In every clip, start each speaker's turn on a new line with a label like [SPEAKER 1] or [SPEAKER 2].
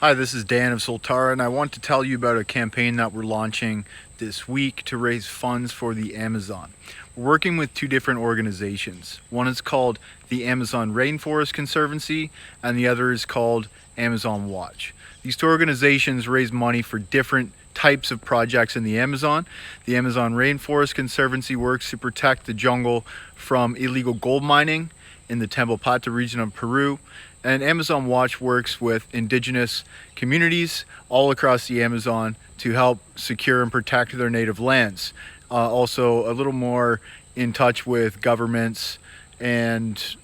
[SPEAKER 1] Hi, this is Dan of Soltara, and I want to tell you about a campaign that we're launching this week to raise funds for the Amazon. We're working with two different organizations. One is called the Amazon Rainforest Conservancy, and the other is called Amazon Watch. These two organizations raise money for different types of projects in the Amazon. The Amazon Rainforest Conservancy works to protect the jungle from illegal gold mining in the Tambopata region of Peru. And Amazon Watch works with indigenous communities all across the Amazon to help secure and protect their native lands. Also, a little more in touch with governments and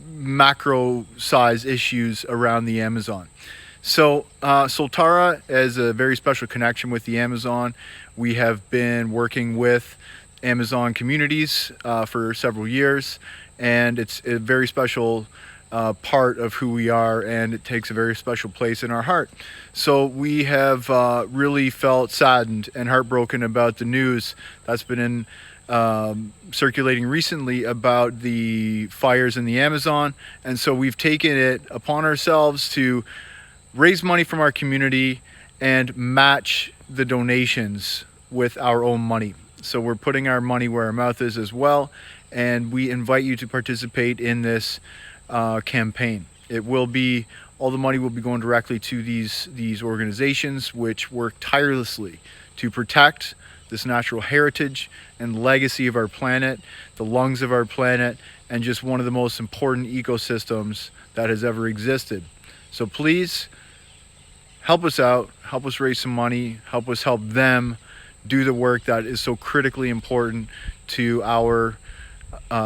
[SPEAKER 1] macro size issues around the Amazon. So, Soltara is a very special connection with the Amazon. We have been working with Amazon communities for several years, and it's a very special part of who we are, and it takes a very special place in our heart. So, we have really felt saddened and heartbroken about the news that's been circulating recently about the fires in the Amazon, and so we've taken it upon ourselves to raise money from our community and match the donations with our own money. So we're putting our money where our mouth is as well, and we invite you to participate in this campaign. It will be all the money will be going directly to these organizations, which work tirelessly to protect this natural heritage and legacy of our planet, the lungs of our planet, and just one of the most important ecosystems that has ever existed. So please help us out, help us raise some money, help us help them do the work that is so critically important to our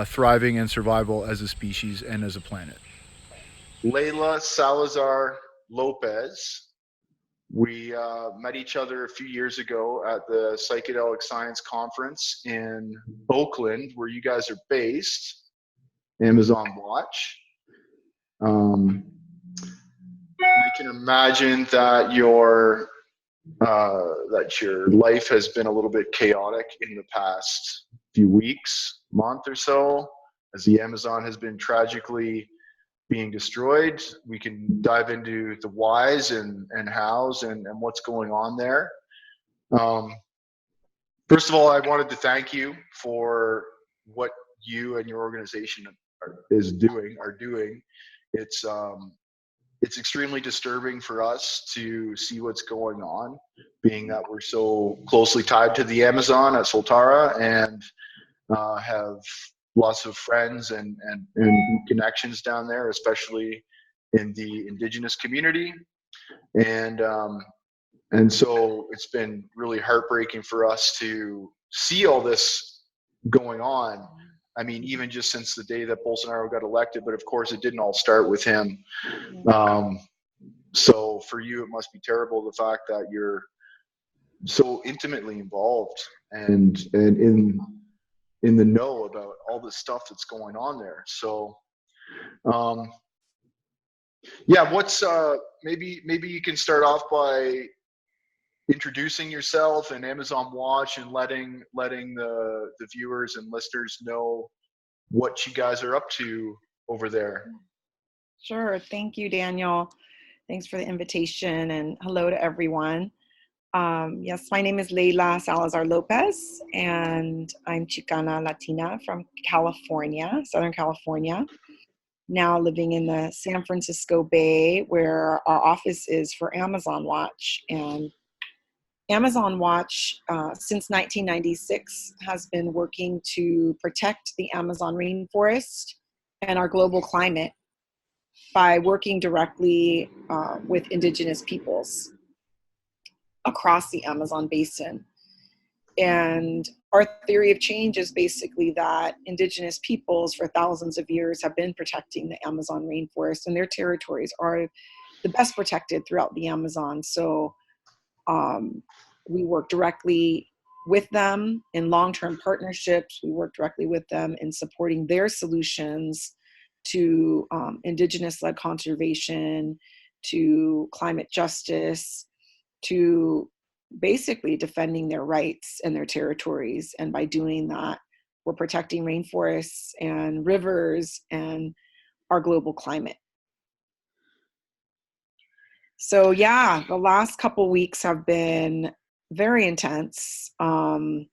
[SPEAKER 1] thriving and survival as a species and as a planet.
[SPEAKER 2] Layla Salazar Lopez. We met each other a few years ago at the Psychedelic Science Conference in Oakland, where you guys are based, Amazon Watch. Um, I can imagine that your life has been a little bit chaotic in the past few weeks, month or so, as the Amazon has been tragically being destroyed. We can dive into the whys and hows and what's going on there. Um, First of all, I wanted to thank you for what you and your organization are doing. It's it's extremely disturbing for us to see what's going on, being that we're so closely tied to the Amazon at Soltara and have lots of friends and connections down there, especially in the indigenous community. And and so it's been really heartbreaking for us to see all this going on. I mean, even just since the day that Bolsonaro got elected, but of course it didn't all start with him. Um, so for you, it must be terrible the fact that you're so intimately involved and in the know about all this stuff that's going on there. So um, yeah, what's maybe you can start off by introducing yourself and Amazon Watch and letting the viewers and listeners know what you guys are up to over there.
[SPEAKER 3] Sure. Thank you, Daniel. Thanks for the invitation and hello to everyone. Yes, my name is Leila Salazar Lopez, and I'm Chicana Latina from California, Southern California. Now living in the San Francisco Bay, where our office is for Amazon Watch. And Amazon Watch, since 1996, has been working to protect the Amazon rainforest and our global climate by working directly with indigenous peoples across the Amazon basin. And our theory of change is basically that indigenous peoples for thousands of years have been protecting the Amazon rainforest, and their territories are the best protected throughout the Amazon. So we work directly with them in long-term partnerships. We work directly with them in supporting their solutions to indigenous-led conservation, to climate justice, to basically defending their rights and their territories. And by doing that, we're protecting rainforests and rivers and our global climate. So yeah, the last couple weeks have been very intense. And,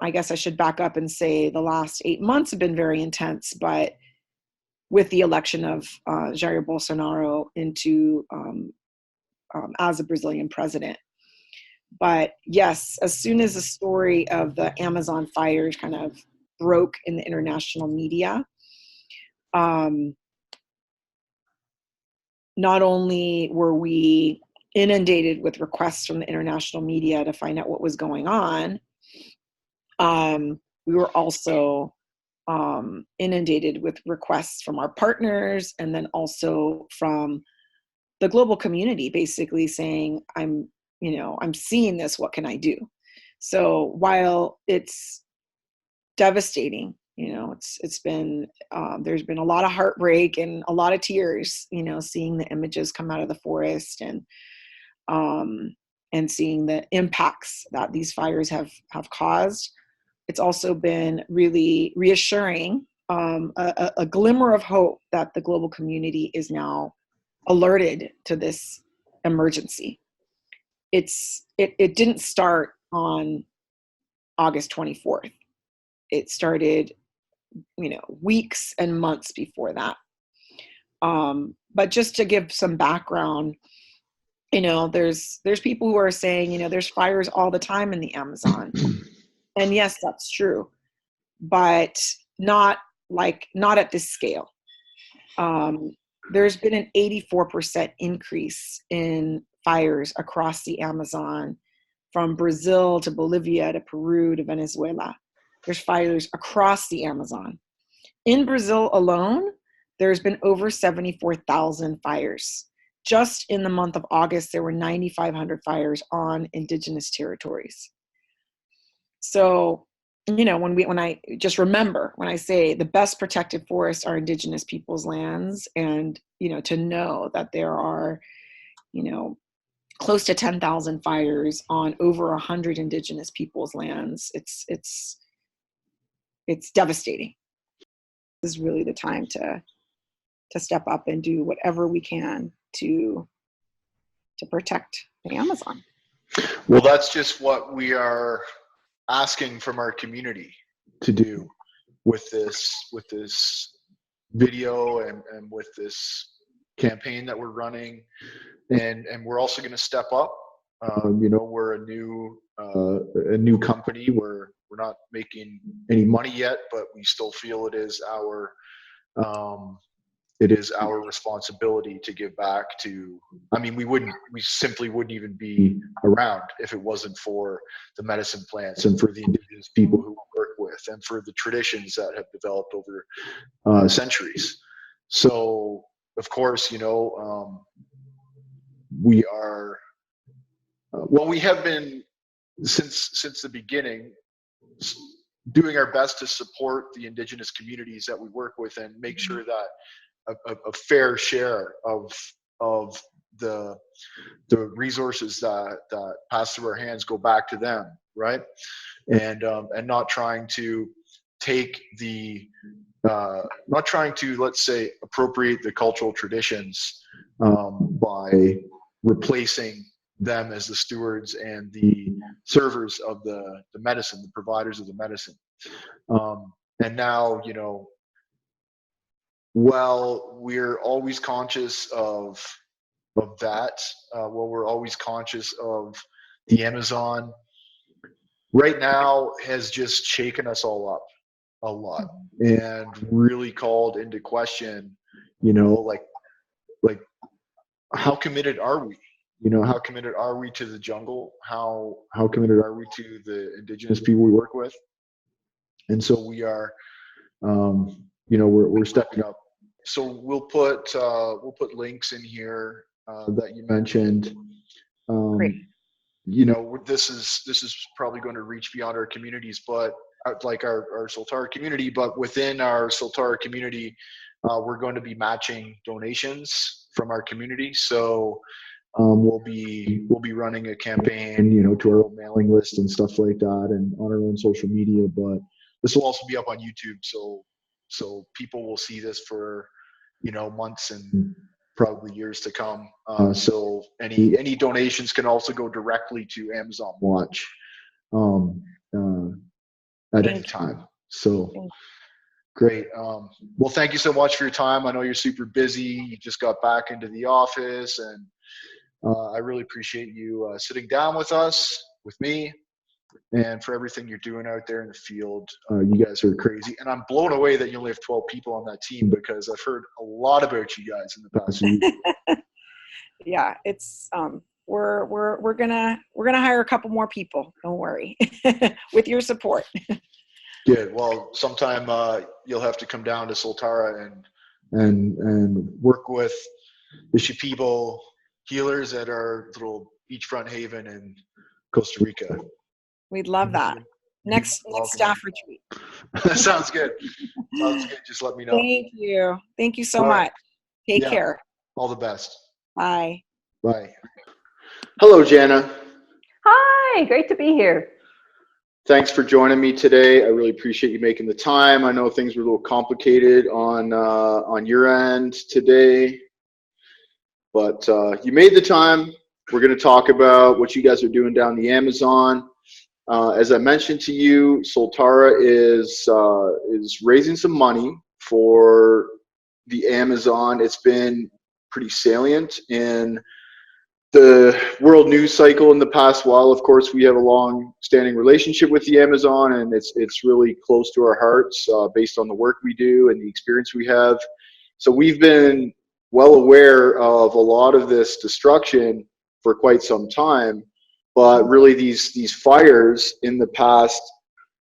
[SPEAKER 3] I guess I should back up and say the last 8 months have been very intense, but with the election of Jair Bolsonaro into as a Brazilian president. But yes, as soon as the story of the Amazon fires kind of broke in the international media, not only were we inundated with requests from the international media to find out what was going on, we were also inundated with requests from our partners and then also from the global community, basically saying, I'm seeing this, what can I do? So while it's devastating, it's been, there's been a lot of heartbreak and a lot of tears, seeing the images come out of the forest and seeing the impacts that these fires have caused. It's also been really reassuring, a glimmer of hope that the global community is now alerted to this emergency. It didn't start on August 24th. It started, weeks and months before that. But just to give some background, there's people who are saying, there's fires all the time in the Amazon. And yes, that's true, but not at this scale. There's been an 84% increase in fires across the Amazon, from Brazil to Bolivia to Peru to Venezuela. There's fires across the Amazon. In Brazil alone, there's been over 74,000 fires. Just in the month of August, there were 9,500 fires on indigenous territories. So, when I just remember, when I say the best protected forests are indigenous people's lands, and, to know that there are, close to 10,000 fires on over 100 indigenous people's lands, it's devastating. This is really the time to step up and do whatever we can to protect the Amazon.
[SPEAKER 2] Well, that's just what we are asking from our community to do with this video and with this campaign that we're running, and we're also going to step up. We're a new company. We're not making any money yet, but we still feel it is our responsibility to give back to. We simply wouldn't even be around if it wasn't for the medicine plants and for the indigenous people who we work with and for the traditions that have developed over centuries. So, of course, we are. We have been since the beginning doing our best to support the indigenous communities that we work with and make sure that a fair share of the resources that pass through our hands go back to them, right? And not trying to take not trying to, let's say, appropriate the cultural traditions by replacing them as the stewards and the servers of the medicine, the providers of the medicine. And now, well, we're always conscious of that. We're always conscious of the Amazon. Right now has just shaken us all up a lot and really called into question, like how committed are we? How committed are we to the jungle? How committed are we to the indigenous people we work with? And so we are, we're stepping up. So we'll put links in here that you mentioned.
[SPEAKER 3] Great.
[SPEAKER 2] This is probably going to reach beyond our communities, but like our Soltara community, but within our Soltara community, we're going to be matching donations from our community. So we'll be running a campaign, to our own mailing list and stuff like that, and on our own social media. But this will also be up on YouTube, so people will see this for months and months to come. probably years to come. So any donations can also go directly to Amazon Watch at any time. So great. Well, thank you so much for your time. I know you're super busy. You just got back into the office, and I really appreciate you sitting down with us, with me, and for everything you're doing out there in the field. You guys are crazy, and I'm blown away that you only have 12 people on that team, because I've heard a lot about you guys in the past week.
[SPEAKER 3] Yeah, it's we're gonna hire a couple more people. Don't worry, with your support.
[SPEAKER 2] Good. Well, sometime you'll have to come down to Soltara and work with the Shipibo healers at our little beachfront haven in Costa Rica.
[SPEAKER 3] We'd love that. Next staff retreat.
[SPEAKER 2] Sounds good. Sounds good. Just let me know.
[SPEAKER 3] Thank you. Thank you so
[SPEAKER 2] All
[SPEAKER 3] much.
[SPEAKER 2] right.
[SPEAKER 3] Take care.
[SPEAKER 2] All the best.
[SPEAKER 3] Bye.
[SPEAKER 2] Bye. Hello, Jana.
[SPEAKER 4] Hi, great to be here.
[SPEAKER 2] Thanks for joining me today. I really appreciate you making the time. I know things were a little complicated on your end today, but you made the time. We're going to talk about what you guys are doing down the Amazon. As I mentioned to you, Soltara is raising some money for the Amazon. It's been pretty salient in the world news cycle in the past while. Of course, we have a long-standing relationship with the Amazon, and it's really close to our hearts based on the work we do and the experience we have. So we've been well aware of a lot of this destruction for quite some time, but really these fires in the past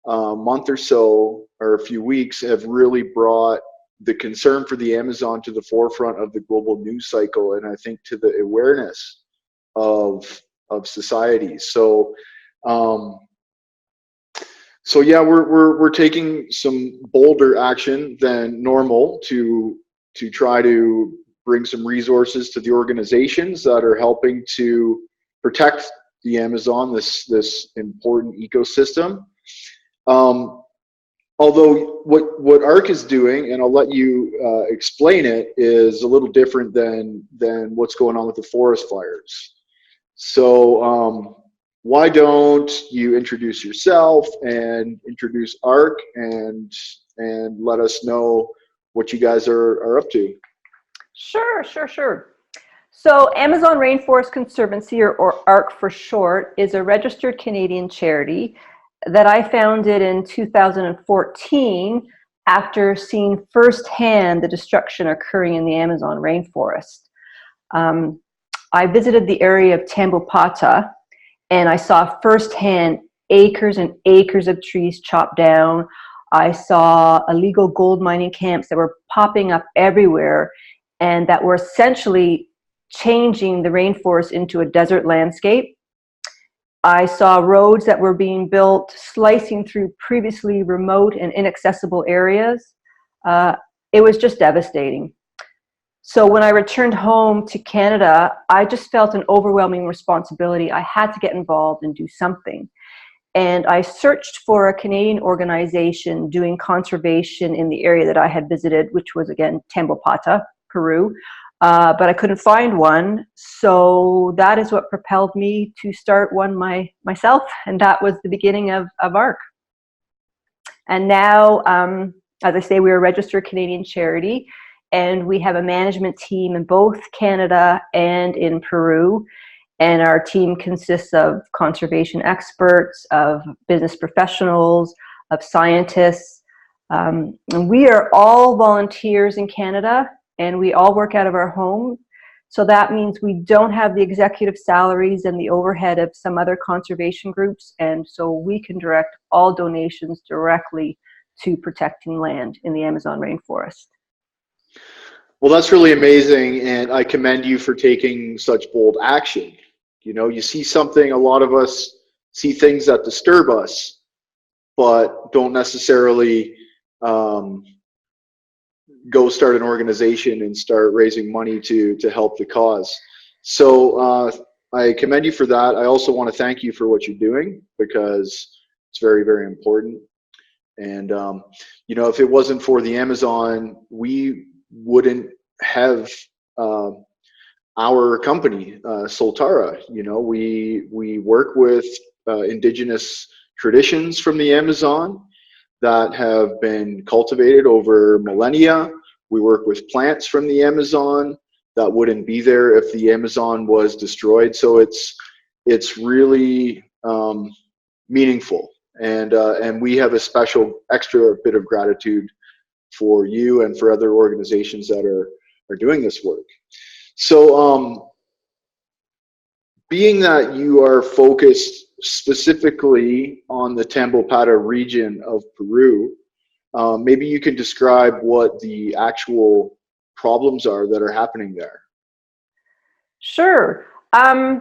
[SPEAKER 2] month or so, or a few weeks, have really brought the concern for the Amazon to the forefront of the global news cycle, and I think to the awareness of society. So yeah, we're taking some bolder action than normal to try to bring some resources to the organizations that are helping to protect the Amazon, this important ecosystem. Although what ARC is doing, and I'll let you explain it, is a little different than what's going on with the forest fires. So why don't you introduce yourself and introduce ARC and let us know what you guys are up to.
[SPEAKER 4] Sure. So Amazon Rainforest Conservancy, or ARC for short, is a registered Canadian charity that I founded in 2014 after seeing firsthand the destruction occurring in the Amazon rainforest. I visited the area of Tambopata, and I saw firsthand acres and acres of trees chopped down. I saw illegal gold mining camps that were popping up everywhere and that were essentially changing the rainforest into a desert landscape. I saw roads that were being built, slicing through previously remote and inaccessible areas. It was just devastating. So when I returned home to Canada, I just felt an overwhelming responsibility. I had to get involved and do something. And I searched for a Canadian organization doing conservation in the area that I had visited, which was, again, Tambopata, Peru. But I couldn't find one. So that is what propelled me to start one myself. And that was the beginning of ARC. And now, as I say, we're a registered Canadian charity. And we have a management team in both Canada and in Peru. And our team consists of conservation experts, of business professionals, of scientists. And we are all volunteers in Canada, and we all work out of our home. So that means we don't have the executive salaries and the overhead of some other conservation groups. And so we can direct all donations directly to protecting land in the Amazon rainforest.
[SPEAKER 2] Well, that's really amazing, and I commend you for taking such bold action. You know, you see something, a lot of us see things that disturb us, but don't necessarily go start an organization and start raising money to help the cause. So I commend you for that. I also want to thank you for what you're doing, because it's very, very important. And, you know, if it wasn't for the Amazon, we wouldn't have our company, Soltara. We work with indigenous traditions from the Amazon that have been cultivated over millennia. We work with plants from the Amazon that wouldn't be there if the Amazon was destroyed. So it's really meaningful, and we have a special extra bit of gratitude for you and for other organizations that are doing this work. So being that you are focused specifically on the Tambopata region of Peru, maybe you can describe what the actual problems are that are happening there.
[SPEAKER 4] Sure. I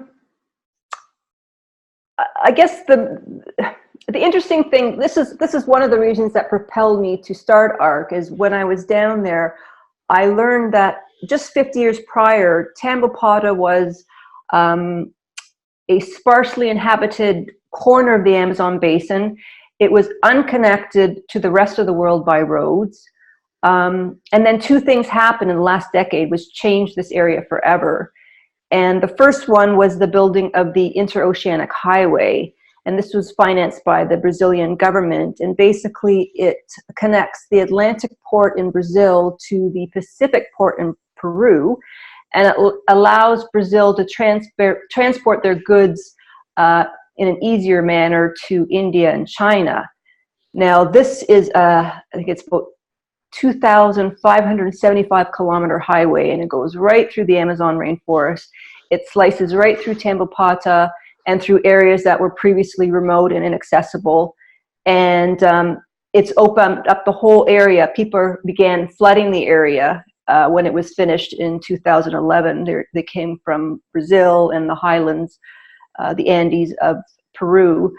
[SPEAKER 4] guess the interesting thing, this is one of the reasons that propelled me to start ARC, is when I was down there, I learned that just 50 years prior, Tambopata was a sparsely inhabited corner of the Amazon basin. It was unconnected to the rest of the world by roads. And then two things happened in the last decade which changed this area forever. And the first one was the building of the Interoceanic Highway. And this was financed by the Brazilian government. And basically it connects the Atlantic port in Brazil to the Pacific port in Peru. And it allows Brazil to transport their goods in an easier manner to India and China. Now this is, I think it's about 2,575 kilometer highway, and it goes right through the Amazon rainforest. It slices right through Tambopata and through areas that were previously remote and inaccessible. And it's opened up the whole area. People began flooding the area when it was finished in 2011. They came from Brazil and the highlands, the Andes of Peru.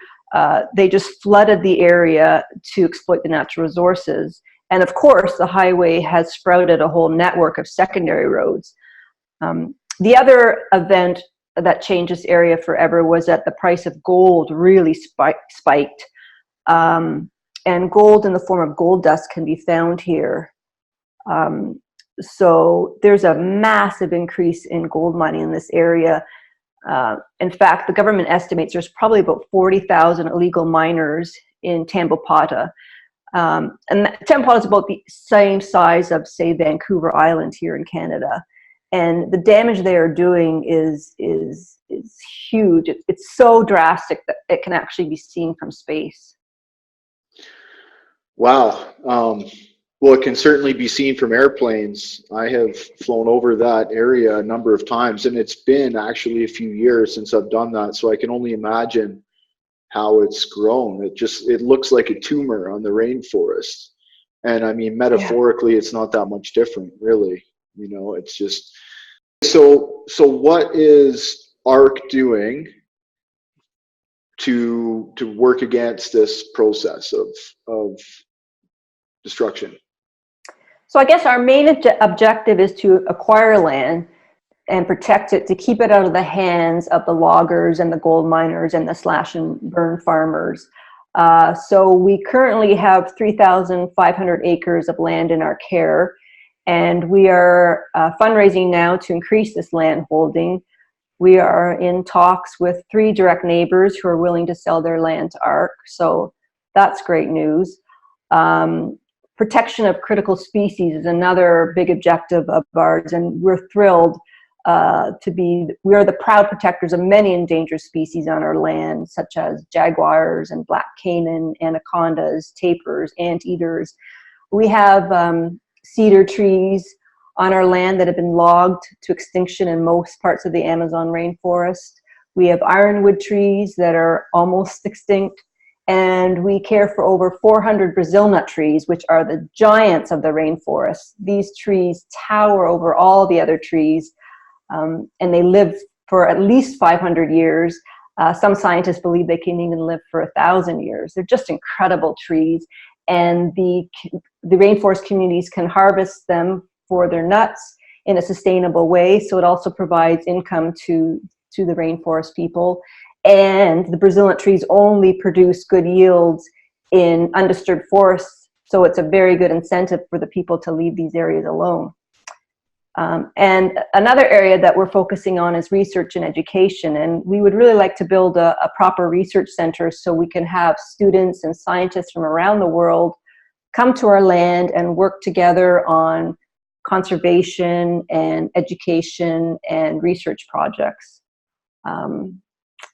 [SPEAKER 4] They just flooded the area to exploit the natural resources. And of course, the highway has sprouted a whole network of secondary roads. The other event that changed this area forever was that the price of gold really spiked. And gold in the form of gold dust can be found here. So there's a massive increase in gold mining in this area. In fact, the government estimates there's probably about 40,000 illegal miners in Tambopata. And Tambopata is about the same size of, say, Vancouver Island here in Canada. And the damage they are doing is huge. It's so drastic that it can actually be seen from space.
[SPEAKER 2] Wow. Well, it can certainly be seen from airplanes. I have flown over that area a number of times, and it's been actually a few years since I've done that. So I can only imagine how it's grown. It looks like a tumor on the rainforest. And I mean, metaphorically, It's not that much different, really. It's just, so what is ARC doing to work against this process of destruction?
[SPEAKER 4] So I guess our main objective is to acquire land and protect it, to keep it out of the hands of the loggers and the gold miners and the slash and burn farmers. So we currently have 3,500 acres of land in our care, and we are fundraising now to increase this land holding. We are in talks with 3 direct neighbors who are willing to sell their land to ARC, so that's great news. Protection of critical species is another big objective of ours, and we're thrilled we are the proud protectors of many endangered species on our land, such as jaguars and black caiman, anacondas, tapirs, anteaters. We have cedar trees on our land that have been logged to extinction in most parts of the Amazon rainforest. We have ironwood trees that are almost extinct. And we care for over 400 Brazil nut trees, which are the giants of the rainforest. These trees tower over all the other trees, and they live for at least 500 years. Some scientists believe they can even live for 1,000 years. They're just incredible trees, and the rainforest communities can harvest them for their nuts in a sustainable way. So it also provides income to the rainforest people. And the Brazil nut trees only produce good yields in undisturbed forests, so it's a very good incentive for the people to leave these areas alone. And another area that we're focusing on is research and education. And we would really like to build a proper research center so we can have students and scientists from around the world come to our land and work together on conservation and education and research projects.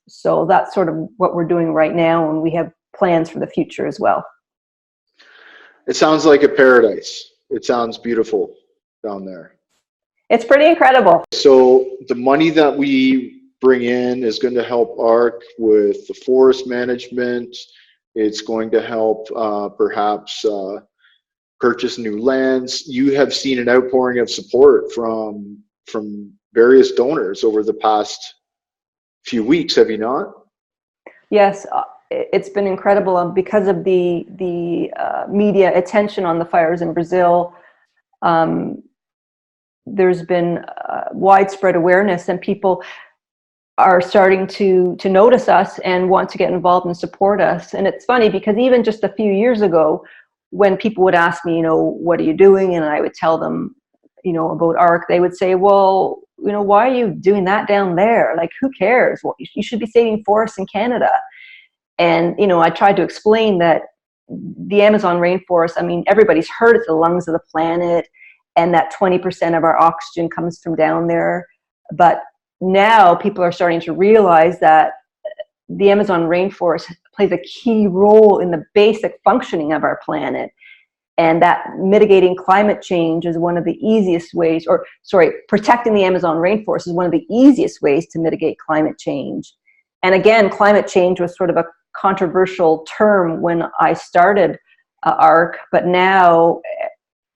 [SPEAKER 4] So that's sort of what we're doing right now, and we have plans for the future as well.
[SPEAKER 2] It sounds like a paradise. It sounds beautiful down there.
[SPEAKER 4] It's pretty incredible.
[SPEAKER 2] So the money that we bring in is going to help ARC with the forest management. It's going to help perhaps purchase new lands. You have seen an outpouring of support from various donors over the past few weeks, have you not?
[SPEAKER 4] Yes, it's been incredible because of the media attention on the fires in Brazil. There's been widespread awareness, and people are starting to notice us and want to get involved and support us. And it's funny because even just a few years ago, when people would ask me, what are you doing? And I would tell them, about ARC, they would say, well, why are you doing that down there? Like, who cares? Well, you should be saving forests in Canada. And, I tried to explain that the Amazon rainforest, everybody's heard it's the lungs of the planet, and that 20% of our oxygen comes from down there. But now people are starting to realize that the Amazon rainforest plays a key role in the basic functioning of our planet, and that mitigating climate change is one of the easiest ways, protecting the Amazon rainforest is one of the easiest ways to mitigate climate change. And again, climate change was sort of a controversial term when I started ARC, but now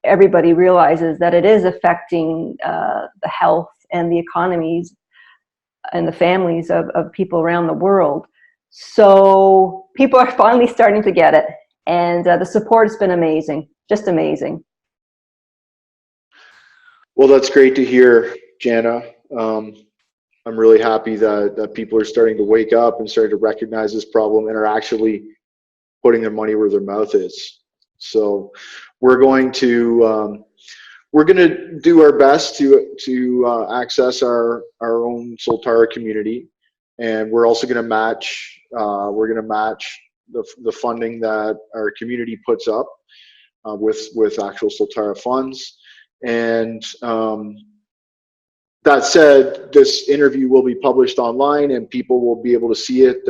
[SPEAKER 4] everybody realizes that it is affecting the health and the economies and the families of people around the world. So people are finally starting to get it, and the support has been amazing, just amazing.
[SPEAKER 2] Well, that's great to hear, Jana. I'm really happy that people are starting to wake up and starting to recognize this problem and are actually putting their money where their mouth is. So we're going to do our best to access our own Soltara community, and we're also going to match the funding that our community puts up with actual Soltara funds. And that said, this interview will be published online, and people will be able to see it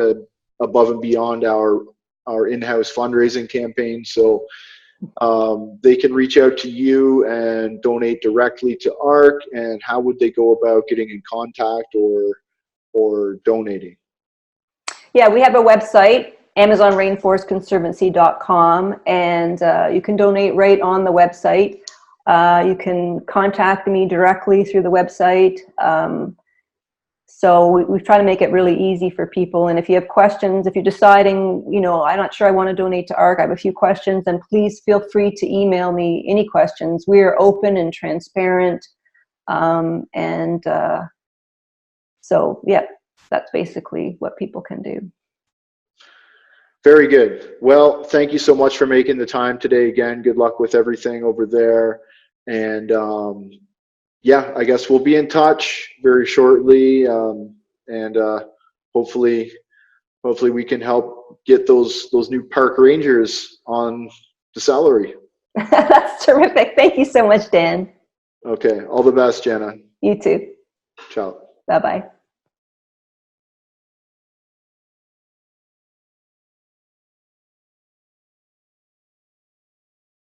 [SPEAKER 2] above and beyond our in-house fundraising campaign. So they can reach out to you and donate directly to ARC. And how would they go about getting in contact or donating?
[SPEAKER 4] Yeah, we have a website, AmazonRainforestConservancy.com, and you can donate right on the website. You can contact me directly through the website. So we've tried to make it really easy for people. And if you have questions, if you're deciding, I'm not sure I want to donate to ARC, I have a few questions, then please feel free to email me any questions. We are open and transparent. So, yeah, that's basically what people can do.
[SPEAKER 2] Very good. Well, thank you so much for making the time today. Again, good luck with everything over there. And yeah, I guess we'll be in touch very shortly. And hopefully we can help get those new park rangers on the salary.
[SPEAKER 4] That's terrific. Thank you so much, Dan.
[SPEAKER 2] Okay. All the best, Jana.
[SPEAKER 4] You too.
[SPEAKER 2] Ciao.
[SPEAKER 4] Bye-bye.